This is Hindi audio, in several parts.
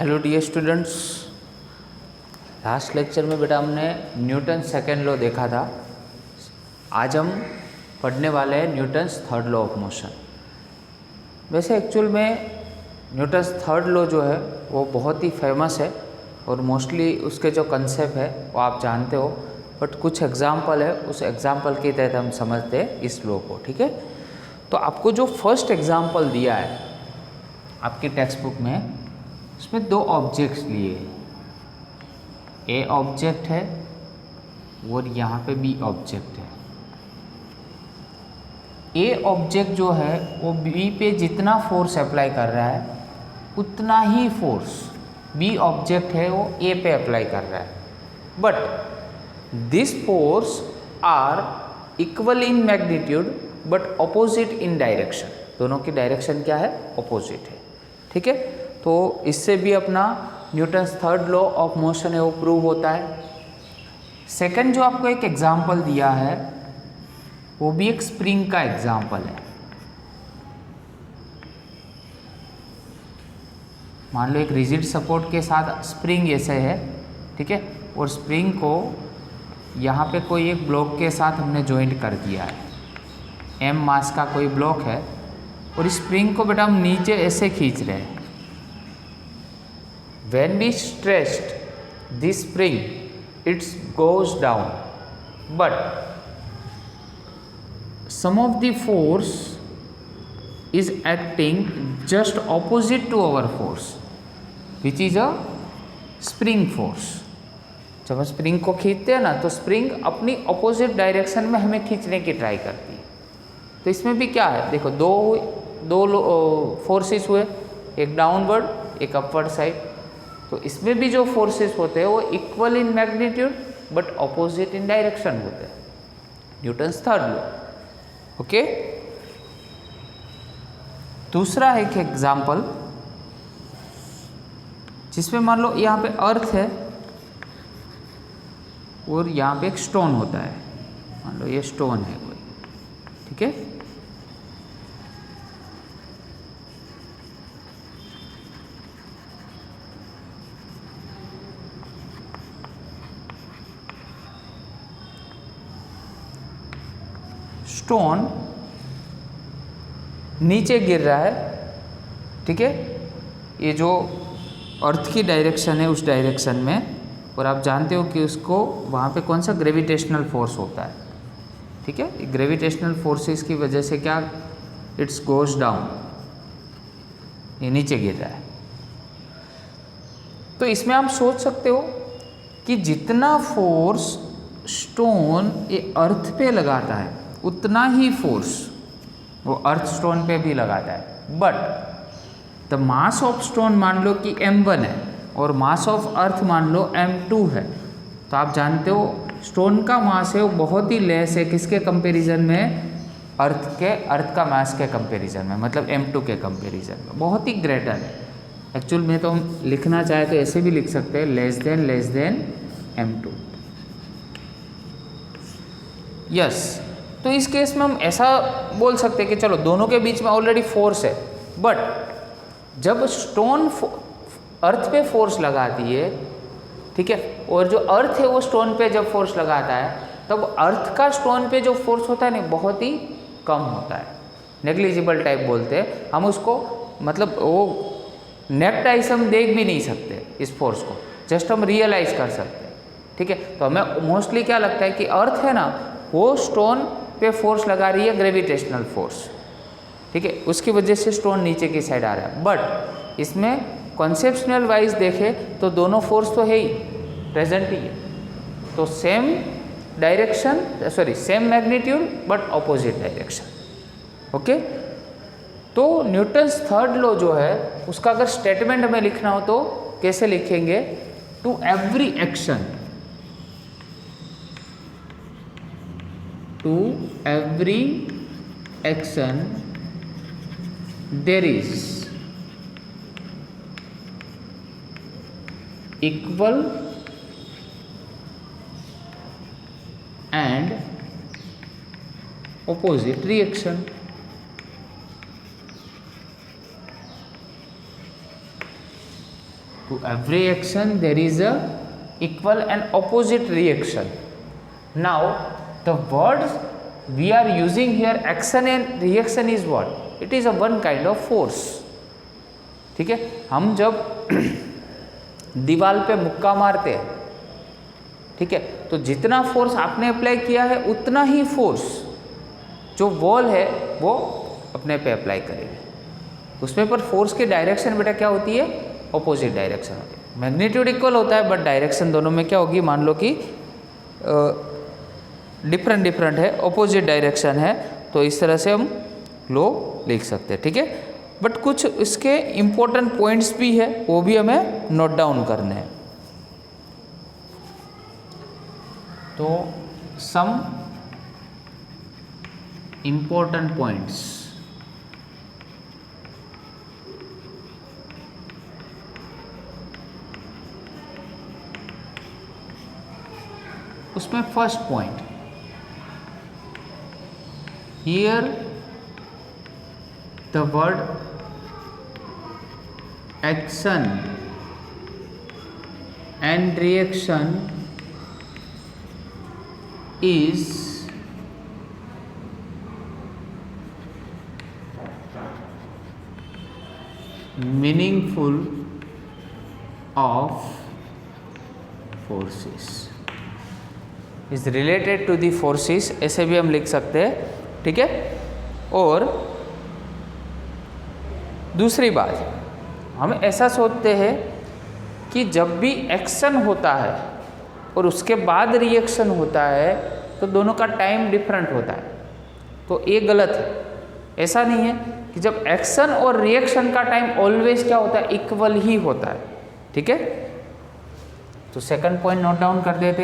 Hello dear students, last lecture में बेटा हमने न्यूटन सेकेंड लॉ देखा था। आज हम पढ़ने वाले हैं Newton's third law of motion. वैसे एक्चुअल में न्यूटन्स थर्ड लॉ जो है वो बहुत ही फेमस है और मोस्टली उसके जो कंसेप्ट है वो आप जानते हो, बट कुछ एग्जाम्पल है, उस एग्जाम्पल के तहत हम समझते हैं इस लॉ को। ठीक है, तो आपको जो फर्स्ट एग्जाम्पल दिया है आपकी टेक्स्ट बुक में, इसमें दो ऑब्जेक्ट्स लिए, ए ऑब्जेक्ट है और यहाँ पे बी ऑब्जेक्ट है। ए ऑब्जेक्ट जो है वो बी पे जितना फोर्स अप्लाई कर रहा है उतना ही फोर्स बी ऑब्जेक्ट है वो ए पे अप्लाई कर रहा है, but this force are equal in magnitude but opposite in direction. दोनों की डायरेक्शन क्या है? ऑपोजिट है। ठीक है, तो इससे भी अपना Newton's third law of motion है वो प्रूव होता है। सेकंड जो आपको एक एग्जांपल दिया है वो भी एक स्प्रिंग का एग्जांपल है। मान लो एक रिजिड सपोर्ट के साथ स्प्रिंग ऐसे है, ठीक है, और स्प्रिंग को यहाँ पे कोई एक ब्लॉक के साथ हमने ज्वाइंट कर दिया है। एम मास का कोई ब्लॉक है और इस स्प्रिंग को बेटा हम नीचे ऐसे खींच रहे हैं। When we stretched this spring, it goes down, but some of the force is acting just opposite to our force, which is a spring force. जब हम स्प्रिंग को खींचते हैं ना, तो स्प्रिंग अपनी अपोजिट डायरेक्शन में हमें खींचने की ट्राई करती है। तो इसमें भी क्या है, देखो दो फोर्सेस हुए, एक डाउनवर्ड एक अपवर्ड साइड। तो इसमें भी जो फोर्सेस होते हैं वो equal in magnitude but opposite in direction होते हैं। Newton's third law. ओके, दूसरा एक एग्जांपल जिसमें मान लो यहाँ पे अर्थ है और यहाँ पे एक स्टोन होता है। मान लो ये स्टोन है कोई, ठीक है, स्टोन नीचे गिर रहा है, ठीक है, ये जो अर्थ की डायरेक्शन है उस डायरेक्शन में, और आप जानते हो कि उसको वहाँ पे कौन सा ग्रेविटेशनल फोर्स होता है। ठीक है, ग्रेविटेशनल फोर्सेस की वजह से क्या, इट्स गोज डाउन, ये नीचे गिर रहा है। तो इसमें आप सोच सकते हो कि जितना फोर्स स्टोन ये अर्थ पे लगाता है उतना ही फोर्स वो अर्थ स्टोन पे भी लगाता है, but the mass of stone मान लो कि m1 है और मास ऑफ अर्थ मान लो m2 है। तो आप जानते हो स्टोन का मास है वो बहुत ही लेस है किसके कंपैरिजन में, अर्थ का मास के कंपैरिजन में, मतलब m2 के कंपैरिजन में बहुत ही ग्रेटर है। एक्चुअल में तो हम लिखना चाहे तो ऐसे भी लिख सकते हैं, लेस देन m2। यस, तो इस केस में हम ऐसा बोल सकते हैं कि चलो दोनों के बीच में ऑलरेडी फोर्स है, बट जब स्टोन अर्थ पे फोर्स लगाती है, ठीक है, और जो अर्थ है वो स्टोन पे जब फोर्स लगाता है तब अर्थ का स्टोन पे जो फोर्स होता है ना बहुत ही कम होता है, नेग्लिजिबल टाइप बोलते हैं हम उसको, मतलब वो नेक्ट आइज हम देख भी नहीं सकते इस फोर्स को, जस्ट हम रियलाइज कर सकते हैं। ठीक है, तो हमें मोस्टली क्या लगता है कि अर्थ है ना वो स्टोन पे फोर्स लगा रही है, ग्रेविटेशनल फोर्स, ठीक है, उसकी वजह से स्टोन नीचे की साइड आ रहा है। बट इसमें कॉन्सेप्शनल वाइज देखे तो दोनों फोर्स तो है ही, प्रेजेंट ही है, तो same direction, sorry same magnitude but opposite direction. Okay, तो न्यूटन्स थर्ड लॉ जो है उसका अगर स्टेटमेंट हमें लिखना हो तो कैसे लिखेंगे, to every action, to every action there is equal and opposite reaction। To every action there is a equal and opposite reaction. Now the words we are using here, action and reaction, is what? It is a one kind of force. ठीक है, हम जब दीवार पे मुक्का मारते हैं, ठीक है, तो जितना फोर्स आपने अप्लाई किया है उतना ही फोर्स जो वॉल है वो अपने पे अप्लाई करेगी। उसमें पर फोर्स की डायरेक्शन बेटा क्या होती है? ऑपोजिट डायरेक्शन होती है। मैग्नीट्यूड इक्वल होता है बट डायरेक्शन दोनों में क्या होगी? मान लो कि डिफरेंट है, ऑपोजिट डायरेक्शन है, तो इस तरह से हम लो लिख सकते हैं। ठीक है, बट कुछ इसके इम्पोर्टेंट पॉइंट्स भी है, वो भी हमें नोट डाउन करने हैं। तो सम इम्पोर्टेंट पॉइंट्स, उसमें first point, here the word action and reaction is meaningful of forces, is related to the forces, ऐसे भी हम लिख सकते हैं। ठीक है, और दूसरी बात, हम ऐसा सोचते हैं कि जब भी एक्शन होता है और उसके बाद रिएक्शन होता है तो दोनों का टाइम डिफरेंट होता है, तो ये गलत है। ऐसा नहीं है कि जब एक्शन और रिएक्शन का टाइम ऑलवेज क्या होता है? इक्वल ही होता है। ठीक है, तो सेकंड पॉइंट नोट डाउन कर देते।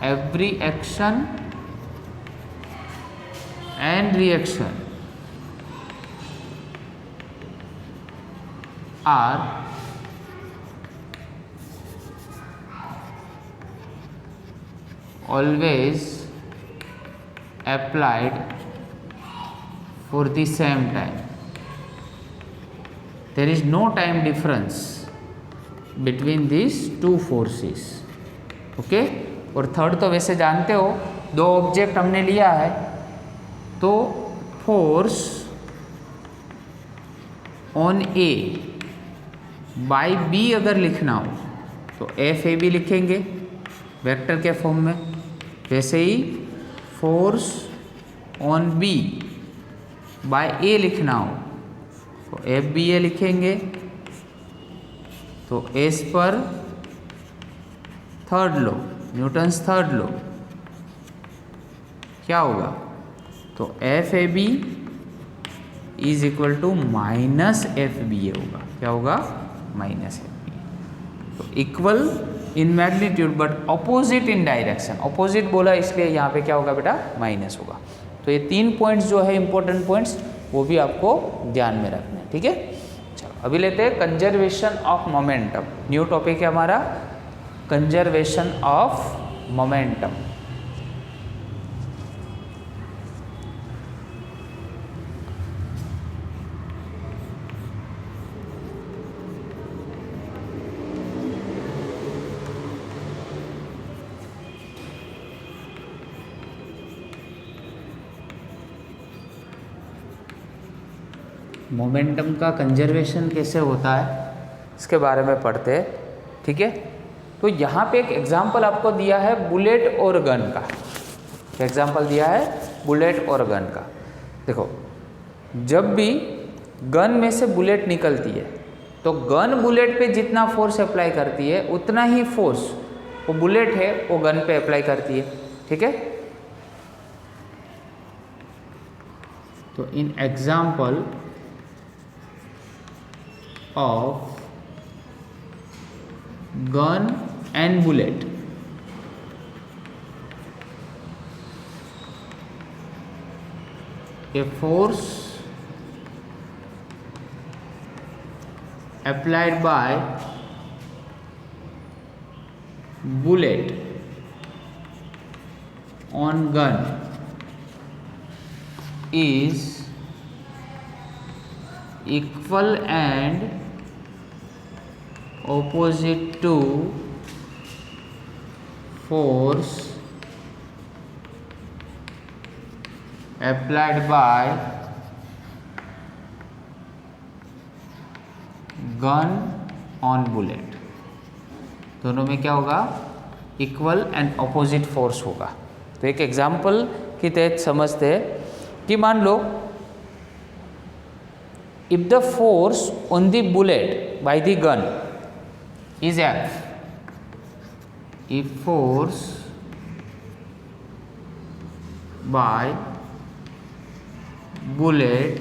Every action and reaction are always applied for the same time. There is no time difference between these two forces. Okay, और थर्ड तो वैसे जानते हो, दो ऑब्जेक्ट हमने लिया है तो force on A by B अगर लिखना हो तो एफ ए बी लिखेंगे वेक्टर के फॉर्म में, वैसे ही force on B by A लिखना हो तो एफ बी ए लिखेंगे। तो as per third law, Newton's third law क्या होगा? तो F A B is equal to minus F B A होगा। क्या होगा? Minus F B A. तो equal in magnitude but opposite in direction, opposite बोला इसलिए यहाँ पे क्या होगा बेटा? माइनस होगा। तो ये तीन पॉइंट्स जो है इंपॉर्टेंट पॉइंट्स, वो भी आपको ध्यान में रखना है। ठीक है, चलो अभी लेते हैं conservation of momentum. New topic है हमारा कंजर्वेशन ऑफ मोमेंटम। मोमेंटम का कंजर्वेशन कैसे होता है इसके बारे में पढ़ते हैं। ठीक है, तो यहाँ पे एक एग्जांपल आपको दिया है बुलेट और गन का। एग्जांपल दिया है बुलेट और गन का। देखो, जब भी गन में से बुलेट निकलती है तो गन बुलेट पे जितना फोर्स अप्लाई करती है उतना ही फोर्स वो बुलेट है वो गन पे अप्लाई करती है। ठीक है, तो in example of gun and bullet, a force applied by bullet on gun is equal and opposite to force applied by gun on bullet. दोनों में क्या होगा? इक्वल एंड ऑपोजिट फोर्स होगा। तो एक एग्जाम्पल के तहत समझते हैं कि मान लो if the force on the bullet by the gun is F, if force by bullet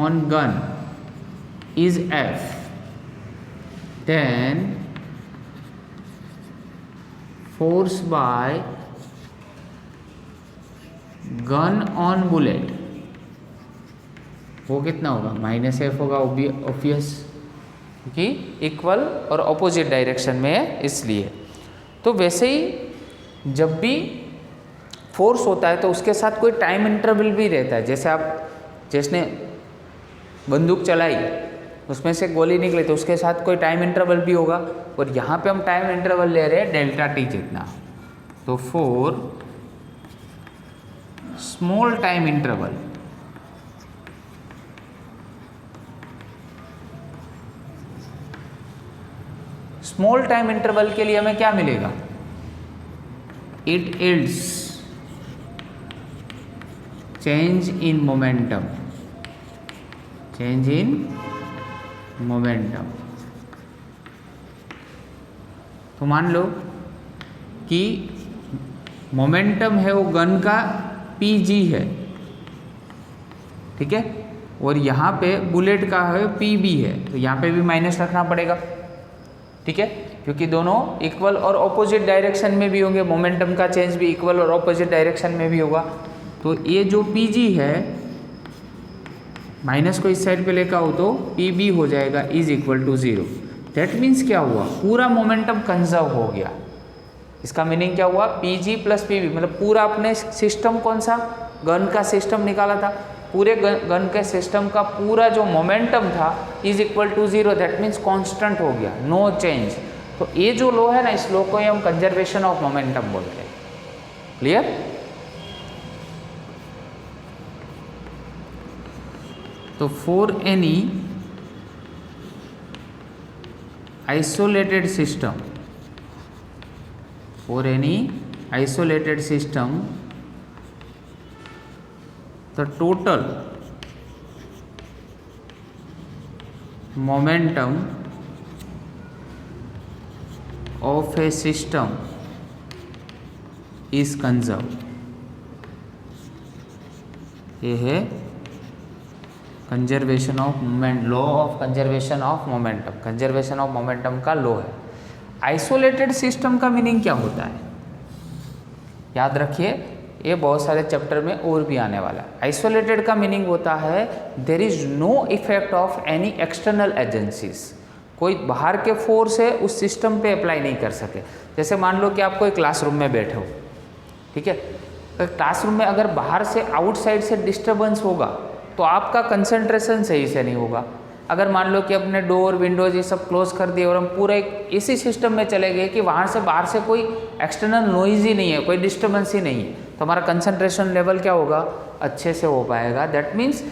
on gun is F, then force by gun on bullet वो कितना होगा? -F होगा ऑब्वियस, क्योंकि इक्वल और ऑपोजिट डायरेक्शन में है इसलिए। तो वैसे ही जब भी फोर्स होता है तो उसके साथ कोई टाइम इंटरवल भी रहता है। जैसे आप जिसने बंदूक चलाई उसमें से गोली निकली तो उसके साथ कोई टाइम इंटरवल भी होगा, और यहाँ पे हम टाइम इंटरवल ले रहे हैं डेल्टा टी जितना। तो for small time interval small time interval के लिए हमें क्या मिलेगा? It yields change in momentum, change in momentum. तो मान लो कि मोमेंटम है वो गन का pg है, ठीक है, और यहाँ पे बुलेट का है pb है, तो यहाँ पे भी माइनस रखना पड़ेगा, ठीक है, क्योंकि दोनों इक्वल और ऑपोजिट डायरेक्शन में भी होंगे। मोमेंटम का चेंज भी इक्वल और ऑपोजिट डायरेक्शन में भी होगा। तो ये जो pg है माइनस को इस साइड पे लेकर आओ तो pb हो जाएगा is equal to 0। That means क्या हुआ? पूरा मोमेंटम कंजर्व हो गया। इसका मीनिंग क्या हुआ? pg प्लस pb, मतलब पूरा अपने सिस्टम कौन सा गन का सिस्टम निकाला था, पूरे गन के सिस्टम का पूरा जो मोमेंटम था is equal to 0। That means constant हो गया, नो चेंज। तो ये जो लॉ है ना, इस लॉ को हम कंजर्वेशन ऑफ मोमेंटम बोलते हैं। क्लियर? तो for any isolated system, for any isolated system, the total momentum of a system is conserved। ये है conservation of moment, law of conservation of momentum. Conservation of momentum का लॉ है। आइसोलेटेड सिस्टम का मीनिंग क्या होता है? याद रखिए, ये बहुत सारे चैप्टर में और भी आने वाला है। आइसोलेटेड का मीनिंग होता है there is no effect of any external agencies. कोई बाहर के फोर्स है उस सिस्टम पे अप्लाई नहीं कर सके। जैसे मान लो कि आप कोई क्लासरूम में बैठे हो, ठीक है, तो क्लासरूम में अगर बाहर से आउटसाइड से डिस्टर्बेंस होगा तो आपका कंसंट्रेशन सही से नहीं होगा। अगर मान लो कि अपने डोर विंडोज ये सब क्लोज कर दिए और हम पूरे एक ऐसी सिस्टम में चले गए कि वहाँ से बाहर से कोई एक्सटर्नल नॉइज ही नहीं है, कोई डिस्टर्बेंस ही नहीं है, तो हमारा कंसंट्रेशन लेवल क्या होगा? अच्छे से हो पाएगा। That means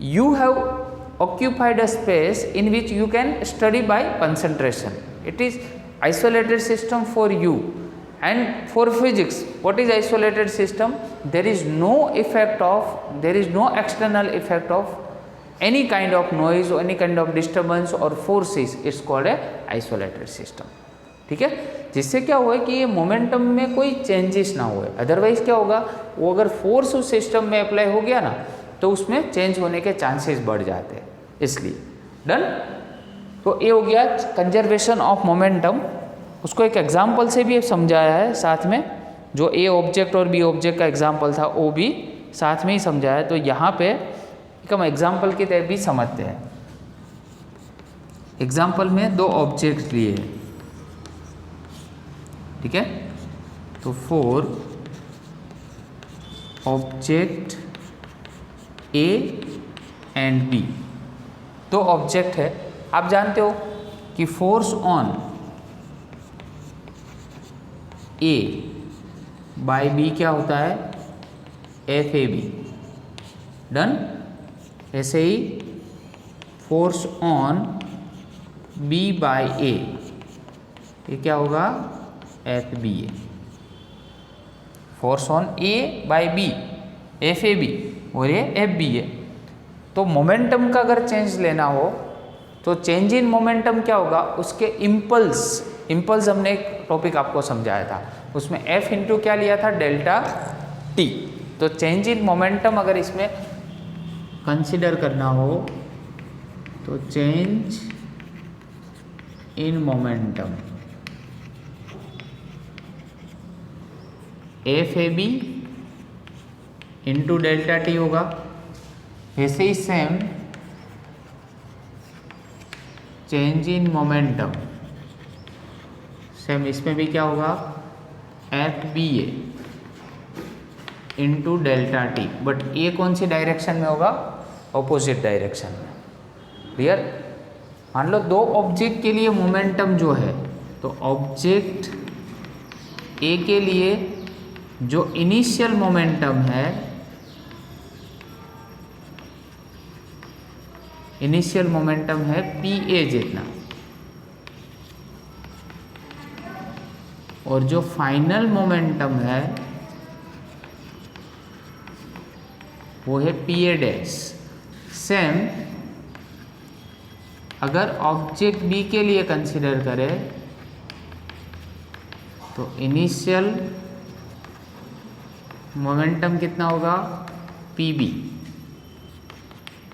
you have occupied a space in which you can study bye concentration. It is isolated system for you. And for physics, what is isolated system? There is no effect of, there is no external effect of any kind of noise or any kind of disturbance or forces. It's called a isolated system। ठीक है, जिससे क्या हुआ कि ये मोमेंटम में कोई चेंजेस ना हुए। अदरवाइज क्या होगा, वो अगर फोर्स उस सिस्टम में अप्लाई हो गया ना तो उसमें चेंज होने के चांसेस बढ़ जाते हैं। इसलिए डन। तो ये हो गया कंजर्वेशन ऑफ मोमेंटम। उसको एक एग्जाम्पल से भी समझाया है साथ में, जो ए ऑब्जेक्ट और बी ऑब्जेक्ट का एग्जाम्पल था वो भी साथ में ही समझाया। तो यहाँ पे हम एग्जाम्पल की तरह भी समझते हैं। एग्जाम्पल में दो ऑब्जेक्ट लिए, ठीक है, तो for object A and B, दो ऑब्जेक्ट है। आप जानते हो कि force on A by B क्या होता है, एफ ए बी। डन। ऐसे ही force on B by A, ये क्या होगा, F B A. Force on A by B, F A B, और ये एफ बी ए। तो मोमेंटम का अगर चेंज लेना हो तो चेंज इन मोमेंटम क्या होगा, उसके इम्पल्स हमने एक टॉपिक आपको समझाया था, उसमें एफ इंटू क्या लिया था, डेल्टा टी। तो चेंज इन मोमेंटम अगर इसमें कंसिडर करना हो तो change in momentum F A B into delta T होगा। वैसे ही same change in momentum, same इसमें भी क्या होगा, F B A into delta T, but ये कौन सी डायरेक्शन में होगा, ऑपोजिट डायरेक्शन में। क्लियर। मान लो दो ऑब्जेक्ट के लिए मोमेंटम जो है, तो ऑब्जेक्ट ए के लिए जो इनिशियल मोमेंटम है, इनिशियल मोमेंटम है पी ए जितना, और जो फाइनल मोमेंटम है वो है पी ए डैश। सेम अगर ऑब्जेक्ट बी के लिए कंसिडर करें तो इनिशियल मोमेंटम कितना होगा, पी बी,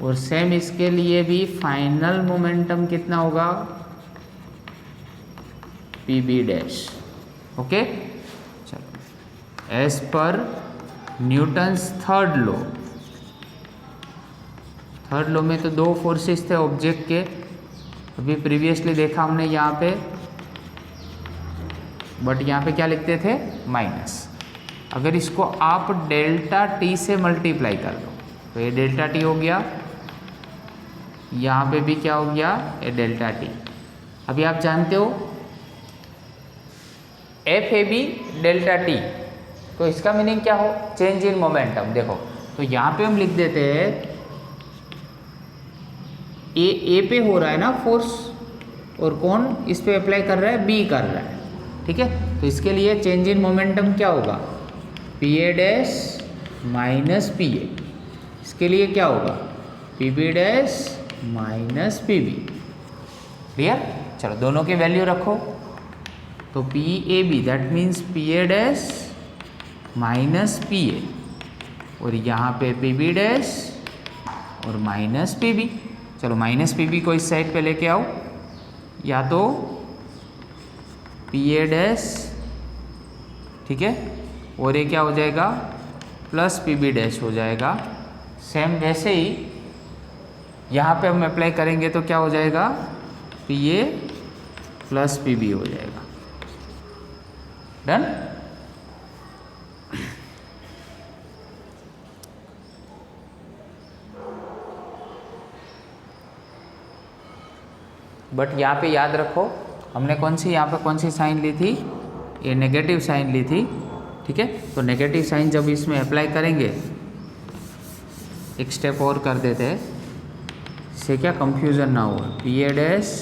और सेम इसके लिए भी फाइनल मोमेंटम कितना होगा, पी बी डैश। ओके, चलो as per Newton's third law में तो दो फोर्सेस थे ऑब्जेक्ट के, अभी प्रीवियसली देखा हमने यहाँ पे, बट यहाँ पे क्या लिखते थे, माइनस। अगर इसको आप डेल्टा टी से मल्टीप्लाई कर दो तो ये डेल्टा टी हो गया, यहाँ पे भी क्या हो गया, ये डेल्टा टी। अभी आप जानते हो F A B delta T, तो इसका मीनिंग क्या हो, चेंज इन मोमेंटम। देखो तो यहाँ पे हम लिख देते हैं ए पे हो रहा है ना फोर्स, और कौन इस पे अप्लाई कर रहा है, बी कर रहा है, ठीक है। तो इसके लिए चेंज इन मोमेंटम क्या होगा, P A dash minus P A, इसके लिए क्या होगा, P B dash minus P B. Clear. चलो दोनों की वैल्यू रखो, तो P A B that means P A dash minus P A, और यहाँ पे पी बी डैश और माइनस पी बी। चलो माइनस पी बी को इस साइड पे लेके आओ, या तो पी ए डैश, ठीक है, और ये क्या हो जाएगा, प्लस पी बी डैश हो जाएगा। सेम वैसे ही यहाँ पे हम अप्लाई करेंगे तो क्या हो जाएगा, P A plus P B हो जाएगा। डन। बट यहाँ पे याद रखो हमने कौन सी, यहाँ पे कौन सी साइन ली थी, ये नेगेटिव साइन ली थी, ठीक है। तो नेगेटिव साइन जब इसमें अप्लाई करेंगे, एक स्टेप और कर देते हैं, इससे क्या कंफ्यूजन ना हो, पी ए डैश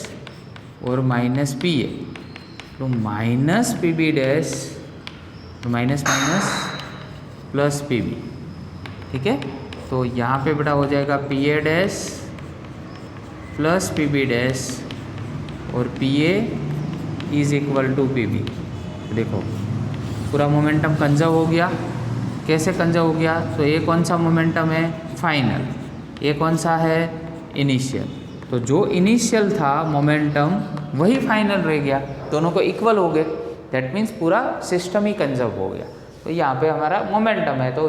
और माइनस पी ए, तो माइनस पी बी डैश, तो minus minus plus P B, ठीक है। तो यहाँ पे बेटा हो जाएगा P A dash plus P B dash, और P A is equal to P B. देखो पूरा मोमेंटम कंजर्व हो गया। कैसे कंजर्व हो गया, तो ये कौन सा मोमेंटम है, फाइनल, ये कौन सा है, इनिशियल। तो जो इनिशियल था मोमेंटम वही फाइनल रह गया, दोनों को इक्वल हो गए, दैट मीन्स पूरा सिस्टम ही कंजर्व हो गया। तो यहाँ पे हमारा मोमेंटम है, तो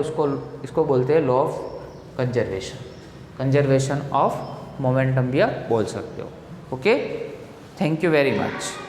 इसको बोलते हैं law of conservation of momentum भी आप बोल सकते हो। Okay, thank you very much.